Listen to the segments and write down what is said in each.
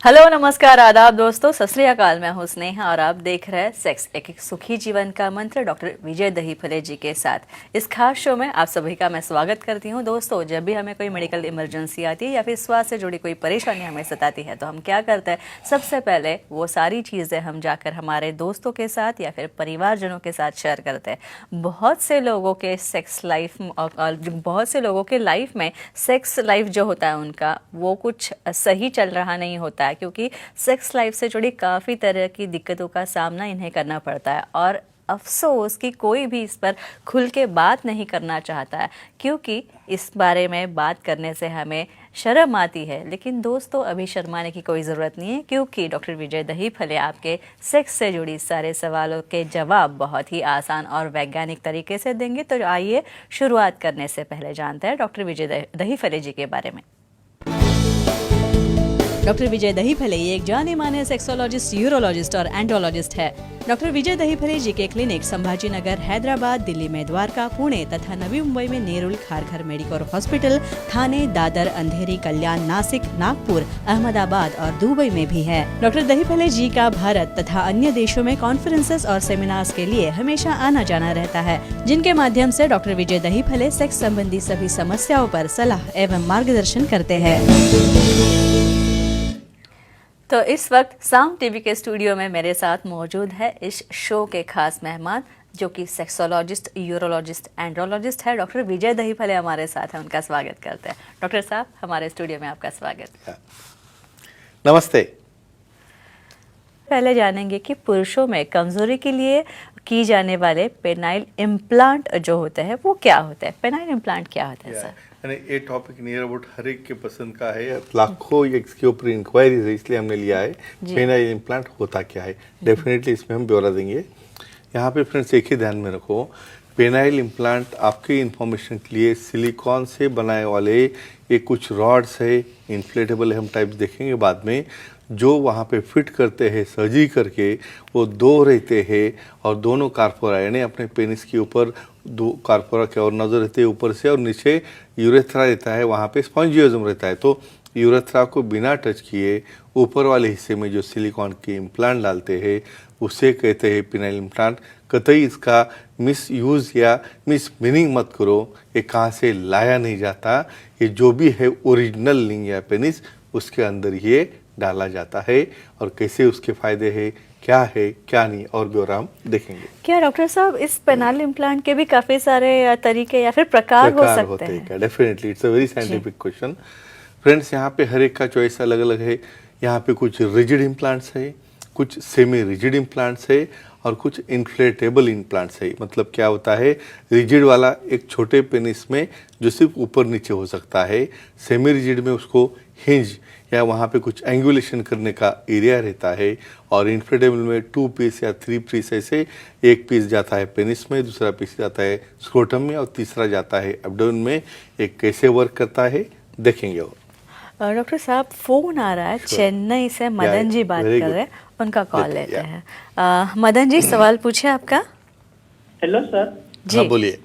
Hello नमस्कार आदाब दोस्तों, सत श्री अकाल। मैं हूं स्नेहा और आप देख रहे हैं सेक्स एक एक सुखी जीवन का मंत्र डॉक्टर विजय दहीफले जी के साथ। इस खास शो में आप सभी का मैं स्वागत करती हूं। दोस्तों, जब भी हमें कोई मेडिकल इमरजेंसी आती है या फिर स्वास्थ्य से जुड़ी कोई परेशानी हमें सताती है तो हम क्या करते हैं, सबसे पहले वो सारी चीज़ें हम जाकर हमारे दोस्तों के साथ या फिर परिवारजनों के साथ शेयर करते हैं। बहुत से लोगों के सेक्स लाइफ बहुत से लोगों के लाइफ में सेक्स लाइफ जो होता है उनका वो कुछ सही चल रहा नहीं होता है, क्योंकि सेक्स लाइफ से जुड़ी काफ़ी तरह की दिक्कतों का सामना इन्हें करना पड़ता है। और अफसोस कि कोई भी इस पर खुल के बात नहीं करना चाहता है, क्योंकि इस बारे में बात करने से हमें शर्म आती है। लेकिन दोस्तों, अभी शर्माने की कोई ज़रूरत नहीं है, क्योंकि डॉक्टर विजय दहीफले आपके सेक्स से जुड़ी सारे सवालों के जवाब बहुत ही आसान और वैज्ञानिक तरीके से देंगे। तो आइए शुरुआत करने से पहले जानते हैं डॉक्टर विजय दहीफले जी के बारे में। डॉक्टर विजय दहीफले ये एक जाने माने सेक्सोलॉजिस्ट, यूरोलॉजिस्ट और एंड्रोलॉजिस्ट है। डॉक्टर विजय दहीफले जी के क्लिनिक संभाजीनगर, हैदराबाद, दिल्ली में द्वारका, पुणे तथा नवी मुंबई में नेरुल, खारघर मेडिकोर हॉस्पिटल, थाने, दादर, अंधेरी, कल्याण, नासिक, नागपुर, अहमदाबाद और दुबई में भी है। डॉक्टर दहीफले जी का भारत तथा अन्य देशों में कॉन्फ्रेंसेस और सेमिनार्स के लिए हमेशा आना जाना रहता है, जिनके माध्यम से डॉक्टर विजय दहीफले सेक्स संबंधी सभी समस्याओं पर सलाह एवं मार्गदर्शन करते हैं। तो इस वक्त साम टीवी के स्टूडियो में मेरे साथ मौजूद है इस शो के खास मेहमान, जो कि सेक्सोलॉजिस्ट, यूरोलॉजिस्ट, एंड्रोलॉजिस्ट है। डॉक्टर विजय दहीफले हमारे साथ हैं, उनका स्वागत करते हैं। डॉक्टर साहब, हमारे स्टूडियो में आपका स्वागत। नमस्ते। पहले जानेंगे कि पुरुषों में कमजोरी के लिए की जाने वाले पेनाइल इम्प्लांट जो होते हैं वो क्या होते हैं? पेनाइल इम्प्लांट क्या होता है सर? ये टॉपिक नियर अबाउट हर एक के पसंद का है, लाखों इसके ऊपर इंक्वायरीज है, इसलिए हमने लिया है। पेनाइल इम्प्लांट होता क्या है, डेफिनेटली इसमें हम ब्यौरा देंगे। यहाँ पे फ्रेंड्स एक ही ध्यान में रखो, पेनाइल इम्प्लांट आपके इंफॉर्मेशन के लिए सिलिकॉन से बनाए वाले ये कुछ रॉड्स है, इन्फ्लेटेबल हम टाइप्स देखेंगे बाद में, जो वहाँ पे फिट करते हैं सर्जरी करके। वो दो रहते हैं और दोनों कार्पोरा यानी अपने पेनिस के ऊपर दो कार्पोरा के और नजर रहते हैं ऊपर से, और नीचे यूरेथ्रा रहता है, वहाँ पे स्पॉन्जियोजम रहता है। तो यूरेथ्रा को बिना टच किए ऊपर वाले हिस्से में जो सिलिकॉन के इम्प्लांट डालते हैं उसे कहते हैं पेनाइल इम्प्लांट। कतई इसका मिस यूज़ या मिस मीनिंग मत करो, ये कहाँ से लाया नहीं जाता। ये जो भी है ओरिजिनल लिंग या पेनिस, उसके अंदर ये डाला जाता है। और कैसे उसके फायदे हैं, क्या है क्या नहीं, और ब्यौरा हम देखेंगे। क्या डॉक्टर साहब, इस पेनाइल इम्प्लांट के भी काफी सारे तरीके या फिर प्रकार हो सकते हैं क्या? Definitely, it's a very scientific question. Friends, यहाँ पे हर एक का चॉइस अलग अलग है। यहाँ पे कुछ रिजिड इम्प्लांट्स है, कुछ सेमी रिजिड इम्प्लांट्स है और कुछ इन्फ्लेटेबल इम्प्लांट्स है। मतलब क्या होता है, रिजिड वाला एक छोटे पेनिस में जो सिर्फ ऊपर नीचे हो सकता है, सेमी रिजिड में उसको हिंज या वहाँ पे कुछ एंगुलेशन करने का एरिया रहता है, और इन्फ्लेटेबल में 2 पीस या 3 पीस ऐसे, एक पीस जाता है पेनिस में, दूसरा पीस जाता है स्क्रोटम में और तीसरा जाता है एब्डोमेन में। एक कैसे वर्क करता है देखेंगे। और डॉक्टर साहब, फोन आ रहा है चेन्नई से, मदन जी बात कर रहे हैं, उनका कॉल लेते हैं। मदन जी, सवाल पूछे आपका। हेलो सर जी, हाँ बोलिए।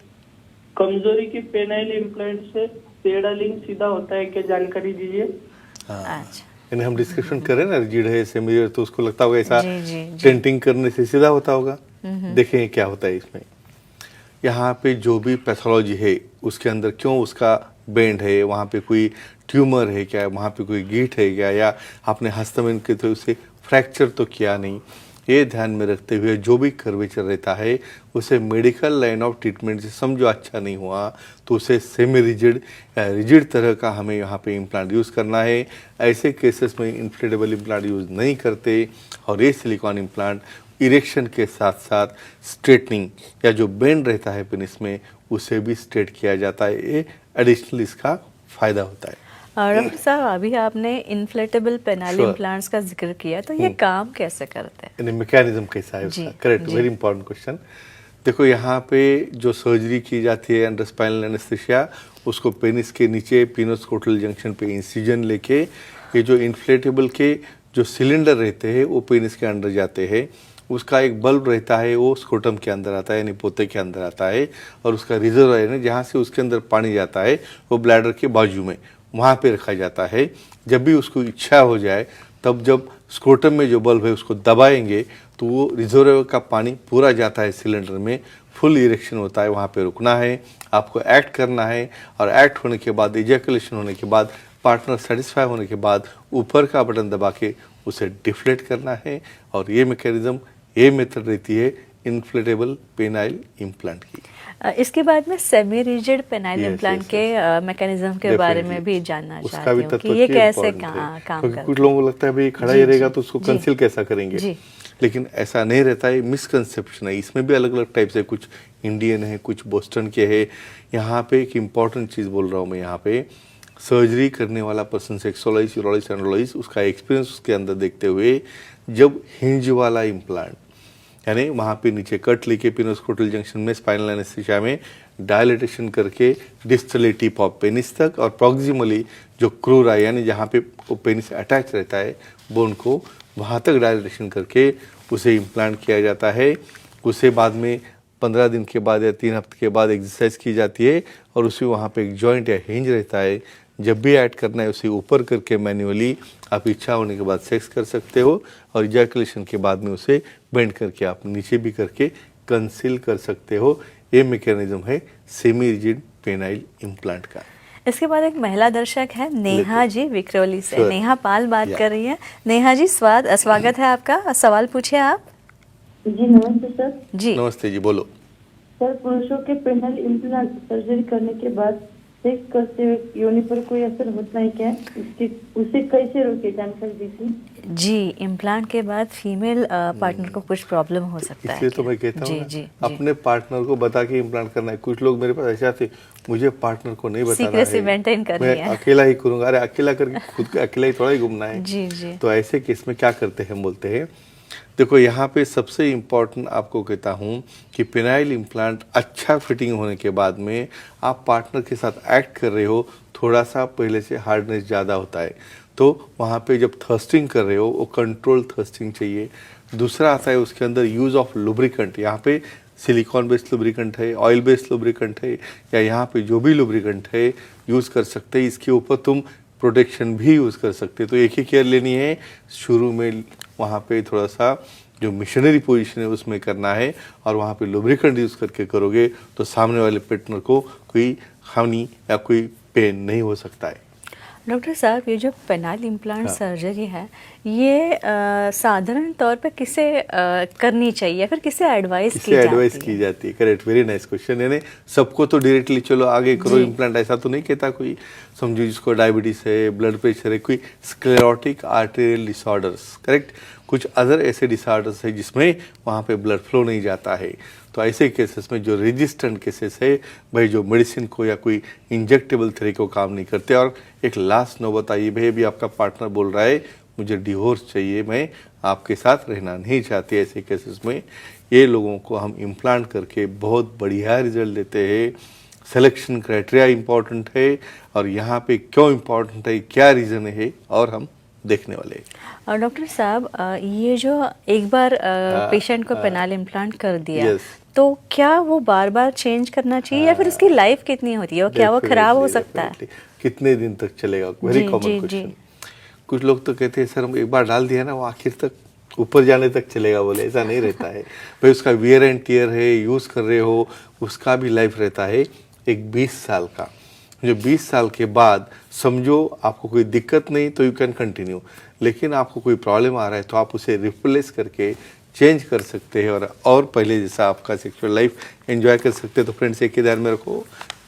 कमजोरी की पेनाइल इम्प्लांट से पेड़ा लिंग सीधा होता है क्या, जानकारी दीजिए। अच्छा, यानी हम डिस्कशन करें ना, रिजिड है सेमी रिजिड, तो उसको लगता होगा ऐसा जी। टेंटिंग करने से सीधा होता होगा। देखें क्या होता है इसमें। यहाँ पे जो भी पैथोलॉजी है उसके अंदर क्यों उसका बेंड है, वहाँ पे कोई ट्यूमर है क्या, वहाँ पे कोई गीट है क्या, या आपने हस्तमेन के तो उसे फ्रैक्चर तो किया नहीं, ये ध्यान में रखते हुए जो भी कर्वेचर रहता है उसे मेडिकल लाइन ऑफ ट्रीटमेंट से समझो अच्छा नहीं हुआ तो उसे सेमी रिजिड या रिजिड तरह का हमें यहाँ पे इम्प्लांट यूज़ करना है। ऐसे केसेस में इन्फ्लेटेबल इम्प्लांट यूज़ नहीं करते, और ये सिलिकॉन इम्प्लांट इरेक्शन के साथ साथ स्ट्रेटनिंग या जो बेंड रहता है पेनिस में उसे भी स्ट्रेट किया जाता है। ये एडिशनल इसका फायदा होता है। डॉक्टर साहब, अभी आपने इन्फ्लेटेबल पेनाइल इम्प्लांट्स का जिक्र किया, तो ये काम कैसे करते हैं? मैकेनिज्म कैसा है उसका? Correct, very important question. देखो, यहाँ पे जो सर्जरी की जाती है अंडर स्पाइनल एनेस्थीसिया, उसको पेनिस के नीचे पिनोस्कोटल जंक्शन पे इंसिजन लेके ये जो इन्फ्लेटेबल के जो सिलेंडर रहते हैं वो पेनिस के अंदर जाते हैं। उसका एक बल्ब रहता है, वो स्क्रोटम के अंदर आता है यानी पोते के अंदर आता है, और उसका रिजर्वायर है जहाँ से उसके अंदर पानी जाता है वो ब्लैडर के बाजू में वहाँ पे रखा जाता है। जब भी उसको इच्छा हो जाए तब जब स्क्रोटम में जो बल्ब है उसको दबाएंगे तो वो रिजर्व का पानी पूरा जाता है सिलेंडर में, फुल इरेक्शन होता है। वहाँ पे रुकना है, आपको एक्ट करना है, और एक्ट होने के बाद, इजैकुलेशन होने के बाद, पार्टनर सेटिस्फाई होने के बाद ऊपर का बटन दबा के उसे डिफ्लेट करना है। और ये मैकेनिज्म, ये मेथड रहती है इन्फ्लेटेबल पेनाइल इम्प्लांट की। इसके बाद में semi rigid penile Yes, implant yes, के मैकेनिज्म के बारे में Definitely. भी जानना उसका चाहती भी हूँ तत्व कि ये क्या कैसे important है। काम क्योंकि करता कुछ है। लोगों को लगता है भाई खड़ा जी, ही रहेगा जी, तो उसको जी। कंसील कैसा करेंगे, जी। लेकिन ऐसा नहीं रहता है, मिसकंसेप्शन है। इसमें भी अलग अलग टाइप से, कुछ इंडियन है, कुछ बोस्टन के है। यहाँ पे एक इम्पॉर्टेंट चीज़ बोल रहा हूँ मैं, यहाँ पे सर्जरी करने वाला पर्सन, सेक्सुअलाइज, यूरोलॉजिस्ट, एंड्रोलॉजिस्ट, उसका एक्सपीरियंस उसके अंदर देखते हुए जब हिंज वाला इम्प्लांट, यानी वहाँ पे नीचे कट लेके पिनोस्क्रोटल जंक्शन में स्पाइनल एनेस्थीसिया में डायलिटेशन करके डिस्टली टिप ऑफ पेनिस तक, और प्रॉक्सिमली जो क्रूरा यानी जहाँ पे वो पेनिस अटैच रहता है बोन को, वहाँ तक डायलिटेशन करके उसे इम्प्लांट किया जाता है। उसे बाद में 15 दिन के बाद या 3 हफ्ते के बाद एक्सरसाइज की जाती है, और उसी वहाँ पे एक जॉइंट या हिंज रहता है। जब भी ऐड करना है उसे ऊपर करके मैन्युअली आप इच्छा होने के बाद सेक्स कर सकते हो, और इजैकुलेशन के बाद में उसे बेंड करके आप नीचे भी करके कंसील कर सकते हो। ये मैकेनिज्म है सेमी रिजिड पेनाइल इम्प्लांट का। इसके बाद एक महिला दर्शक है नेहा जी विक्रोली से। Sure. नेहा पाल बात Yeah. कर रही है। नेहा जी स्वागत है आपका, सवाल पूछिए आप। जी नमस्ते सर। जी नमस्ते जी, बोलो। सर, पुरुषों के पेनाइल इम्प्लांट सर्जरी करने के बाद सेक्स करते हुए योनि पर कोई असर होता है क्या? उसे कैसे रोके, जानकारी दीजिए। जी, इम्प्लांट के बाद फीमेल पार्टनर को कुछ प्रॉब्लम हो सकता है इसलिए तो क्या? मैं कहता हूँ जी ना, जी जी। अपने पार्टनर को बता के इम्प्लांट करना है। कुछ लोग मेरे पास ऐसे आते, मुझे पार्टनर को नहीं बताना Secrecy है, maintain करनी मैं है। अकेला ही करूंगा। अरे अकेला करके खुद को अकेला ही थोड़ा ही घूमना है। जी जी। तो ऐसे केस में क्या करते हैं, हम बोलते हैं देखो यहाँ पे सबसे इम्पोर्टेंट आपको कहता हूँ कि पेनाइल इम्प्लांट अच्छा फिटिंग होने के बाद में आप पार्टनर के साथ एक्ट कर रहे हो, थोड़ा सा पहले से हार्डनेस ज़्यादा होता है, तो वहाँ पे जब थर्स्टिंग कर रहे हो वो कंट्रोल थर्स्टिंग चाहिए। दूसरा आता है उसके अंदर यूज़ ऑफ लुब्रिकेंट। यहाँ पे सिलिकॉन बेस्ड लुब्रिकेंट है, ऑयल बेस्ड लुब्रिकेंट है, या यहाँ पे जो भी लुब्रिकेंट है यूज़ कर सकते हैं। इसके ऊपर तुम प्रोटेक्शन भी यूज़ कर सकते हैं। तो एक ही केयर लेनी है, शुरू में वहाँ पे थोड़ा सा जो मिशनरी पोजीशन है उसमें करना है, और वहाँ पे लुब्रिकेंट यूज़ करके करोगे तो सामने वाले पार्टनर को कोई हानि या कोई पेन नहीं हो सकता है। डॉक्टर साहब, ये जो पेनाइल इम्प्लांट हाँ। सर्जरी है, ये साधारण तौर पे किसे करनी चाहिए या फिर किसे एडवाइस की किसे एडवाइस जाती की है? जाती है? Correct, very nice question. यानी सबको तो डायरेक्टली चलो आगे करो जी। इम्प्लांट, ऐसा तो नहीं कहता कोई। समझो जिसको डायबिटीज है, ब्लड प्रेशर है, कोई स्क्लेरोटिक आर्टेरियल डिसऑर्डर्स, करेक्ट, कुछ अदर ऐसे डिसऑर्डर्स है जिसमें वहाँ पे ब्लड फ्लो नहीं जाता है। तो ऐसे केसेस में जो रेजिस्टेंट केसेस है भाई, जो मेडिसिन को या कोई इंजेक्टेबल थेरेपी को काम नहीं करते, और एक लास्ट नौबत आई भाई, अभी आपका पार्टनर बोल रहा है मुझे डिवोर्स चाहिए, मैं आपके साथ रहना नहीं चाहती, ऐसे केसेस में ये लोगों को हम इम्प्लांट करके बहुत बढ़िया रिजल्ट देते हैं। सिलेक्शन क्राइटेरिया इम्पॉर्टेंट है, और यहाँ पे क्यों इम्पॉर्टेंट है, क्या रीज़न है, और हम देखने वाले हैं। और डॉक्टर साहब, ये जो एक बार पेशेंट को पेनाइल इम्प्लांट कर दिया, Yes. तो क्या वो बार बार चेंज करना चाहिए या फिर उसकी लाइफ कितनी होती है और क्या वो खराब हो सकता है? Definitely. कितने दिन तक चलेगा? वेरी जी, कॉमन जी, क्वेश्चन। जी। कुछ लोग तो कहते हैं सर हम एक बार डाल दिया ना वो आखिर तक ऊपर जाने तक चलेगा, बोले ऐसा नहीं रहता है भाई। उसका वियर एंड टियर है, यूज़ कर रहे हो, उसका भी लाइफ रहता है एक 20 साल का। जो 20 साल के बाद समझो आपको कोई दिक्कत नहीं तो यू कैन कंटिन्यू, लेकिन आपको कोई प्रॉब्लम आ रहा है तो आप उसे रिप्लेस करके चेंज कर सकते हैं, और पहले जैसा आपका सेक्सुअल लाइफ एंजॉय कर सकते हैं। तो फ्रेंड्स एक ही ध्यान में रखो,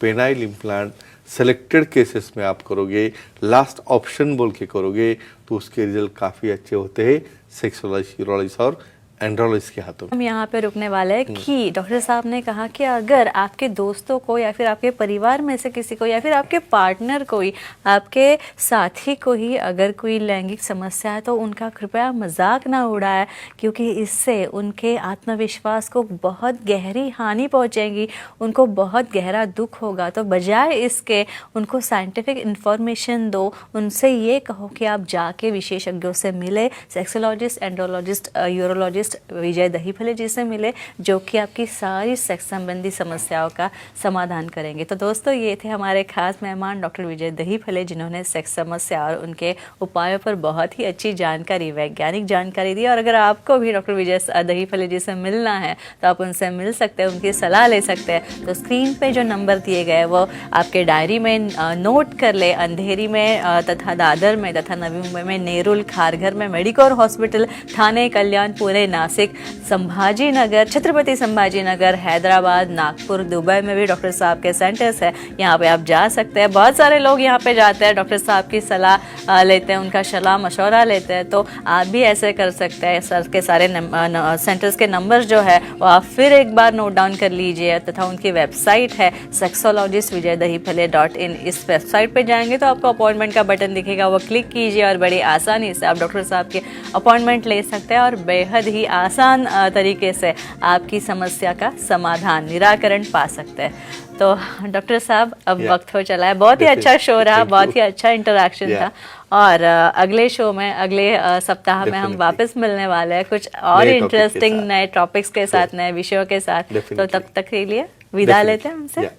पेनाइल इम्प्लांट सेलेक्टेड केसेस में आप करोगे, लास्ट ऑप्शन बोल के करोगे, तो उसके रिजल्ट काफ़ी अच्छे होते हैं सेक्सोलॉजिस्ट, यूरोलॉजिस्ट और एंड्रोलॉजिस्ट के हाथों में। हम यहाँ पे रुकने वाले हैं कि डॉक्टर साहब ने कहा कि अगर आपके दोस्तों को या फिर आपके परिवार में से किसी को या फिर आपके पार्टनर को ही, आपके साथी को ही अगर कोई लैंगिक समस्या है तो उनका कृपया मजाक ना उड़ाए, क्योंकि इससे उनके आत्मविश्वास को बहुत गहरी हानि पहुँचेगी, उनको बहुत गहरा दुख होगा। तो बजाय इसके उनको साइंटिफिक इंफॉर्मेशन दो, उनसे ये कहो कि आप जाके विशेषज्ञों से मिले, सेक्सोलॉजिस्ट, एंड्रोलॉजिस्ट, यूरोलॉजिस्ट सेक्सोलॉजिस्ट विजय दहीफले जी से मिले, जो कि आपकी सारी सेक्स संबंधी समस्याओं का समाधान करेंगे। तो दोस्तों, ये थे हमारे खास मेहमान डॉक्टर विजय दहीफले, जिन्होंने सेक्स समस्या और उनके उपायों पर बहुत ही अच्छी जानकारी, वैज्ञानिक जानकारी दी। और अगर आपको भी डॉक्टर विजय दहीफले जी से मिलना है तो आप उनसे मिल सकते हैं, उनकी सलाह ले सकते हैं। तो स्क्रीन पे जो नंबर दिए गए वो आपके डायरी में नोट कर ले। अंधेरी में तथा दादर में तथा नवी मुंबई में नेरुल, खारघर में मेडिकोर हॉस्पिटल, थाने, कल्याण, पुणे, नासिक, संभाजी नगर, छत्रपति संभाजी नगर, हैदराबाद, नागपुर, दुबई में भी डॉक्टर साहब के सेंटर्स है। यहाँ पे आप जा सकते हैं। बहुत सारे लोग यहाँ पे जाते हैं, डॉक्टर साहब की सलाह लेते हैं, उनका सलाह मशवरा लेते हैं। तो आप भी ऐसे कर सकते हैं। सर के सारे सेंटर्स के नंबर्स जो है वो आप फिर एक बार नोट डाउन कर लीजिए, तथा उनकी वेबसाइट है sexologistvijaydahipale.in। इस वेबसाइट पे जाएंगे तो आपको अपॉइंटमेंट का बटन दिखेगा, वो क्लिक कीजिए और बड़ी आसानी से आप डॉक्टर साहब के अपॉइंटमेंट ले सकते हैं और बेहद ही आसान तरीके से आपकी समस्या का समाधान, निराकरण पा सकते हैं। तो डॉक्टर साहब, अब वक्त हो चला है। बहुत ही अच्छा शो रहा, बहुत ही अच्छा इंटरेक्शन था। और अगले शो में, अगले सप्ताह में हम वापस मिलने वाले हैं कुछ और इंटरेस्टिंग नए टॉपिक्स के साथ, नए विषयों के साथ। तो तब तक के लिए विदा लेते हैं हमसे।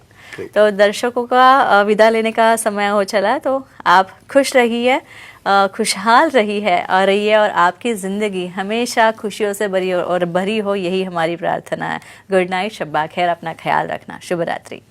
तो दर्शकों का विदा लेने का समय हो चला है। तो आप खुश रहिए, खुशहाल रहिए और आपकी ज़िंदगी हमेशा खुशियों से भरी हो, यही हमारी प्रार्थना है। गुड नाइट, शब्बा खैर, अपना ख्याल रखना, शुभ रात्रि।